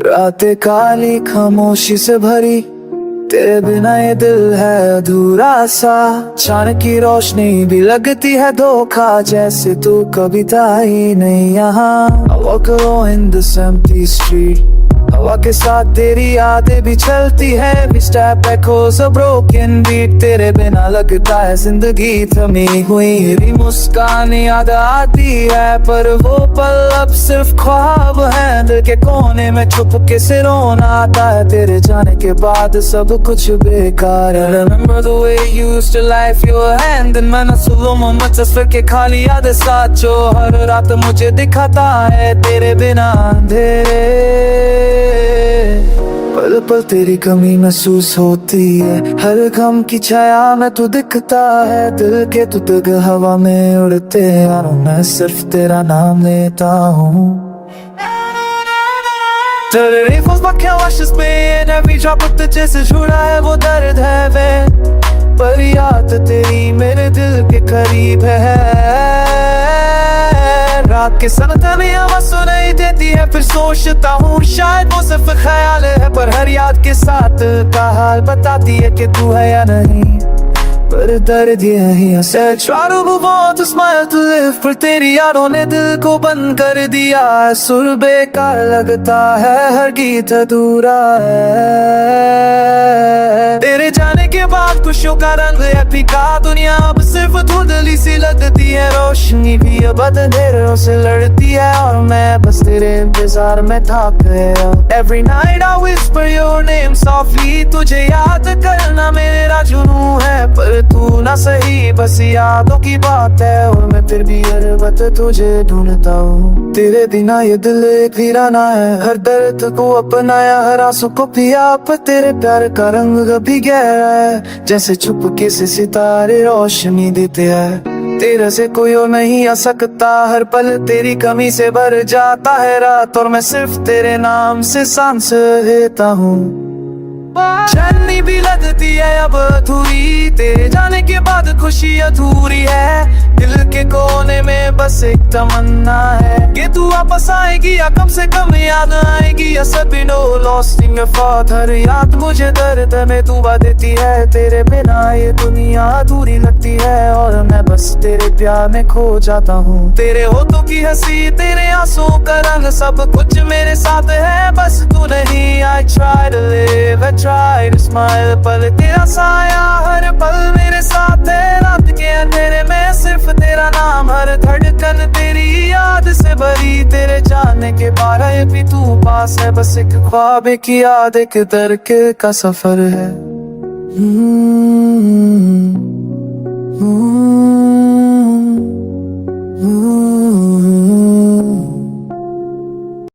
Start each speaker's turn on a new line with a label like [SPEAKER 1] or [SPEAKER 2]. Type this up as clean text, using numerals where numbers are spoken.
[SPEAKER 1] रातें काली खामोशी से भरी, तेरे बिना ये दिल है अधूरा सा। चांद की रोशनी भी लगती है धोखा, जैसे तू कभी था ही नहीं यहाँ। I walk alone in this empty street, हवा के साथ तेरी यादें भी चलती है। We step echoes a broken beat, तेरे बिना लगता है जिंदगी थमी हुई। मेरी मुस्कान याद आती है, पर वो पल अब सिर्फ ख्वाब है। दिल के कोने में छुप के से रोना आता है, तेरे जाने के बाद सब कुछ बेकार है। Remember the way you used to life your hand in my नस्लों में तस्वीर के खाली याद साथ, जो हर रात मुझे दिखाता है तेरे बिना अंधेरे। पल पल तेरी कमी महसूस होती है, हर गम की छाया में तू दिखता है। दिल के तुतग हवा में उड़ते यारों, मैं सिर्फ तेरा नाम लेता हूँ। तेरे रिफ्स बाकी आवाज़ में नवी जापत जैसे जुड़ा है वो दर्द है वे, पर याद तेरी मेरे दिल के करीब है। रात के सन्नाटे में आवाज़ सुनाई देती है, फिर सोचता हूँ शायद वो सिर्फ ख्याल है। पर हर याद के साथ का हाल बताती है कि तू है या नहीं, पर दर्द यही है। Said try to move on to smile to live, पर तेरी यादों ने दिल को बंद कर दिया। सुर बेकार लगता है, हर गीत अधूरा है। तेरे जाने के बाद खुशियों का रंग है फीका, दुनिया अब सिर्फ धुंधली सी लगती है। रोशनी भी अब अंधेरों से लड़ती है, और मैं बस तेरे इंतजार में थक गया। Every night I whisper your name softly, तुझे याद करना मेरा जुनून है। पर तू ना सही, बस यादों की बात है, और मैं फिर भी हर वक्त तुझे ढूंढता हूँ। तेरे बिना ये दिल एक वीराना है, हर दर्द को अपनाया, हर आंसू को पिया। पर तेरे प्यार का रंग भी गहरा है, जैसे चुपके से सितारे रोशनी देते हैं। तेरे से कोई और नहीं आ सकता, हर पल तेरी कमी से भर जाता है रात, और मैं सिर्फ तेरे नाम से सांस लेता हूँ। चलनी भी लगती है अब अधूरी, तेरे जाने के बाद खुशी अधूरी है। दिल के कोने में बस एक तमन्ना है कि तू वापस आएगी, या कम से कम याद आएगी। या सभी no lost in your thought, हर याद मुझे दर्द में डुबा देती है। तेरे बिना ये दुनिया अधूरी लगती है, और मैं बस तेरे प्यार में खो जाता हूँ। तेरे होठों की हंसी, तेरे आंसुओं का रंग, सब कुछ मेरे साथ है, बस तू नहीं। I try to live, I try to smile, पल तेरा साया हर पल मेरे साथ है। रात के अंधेरे में सिर्फ तेरा नाम, हर धड़कन तेरी याद से भरी। तेरे जाने के बाद भी तू पास है, बस एक ख्वाब, एक याद, एक दर्द का सफर है।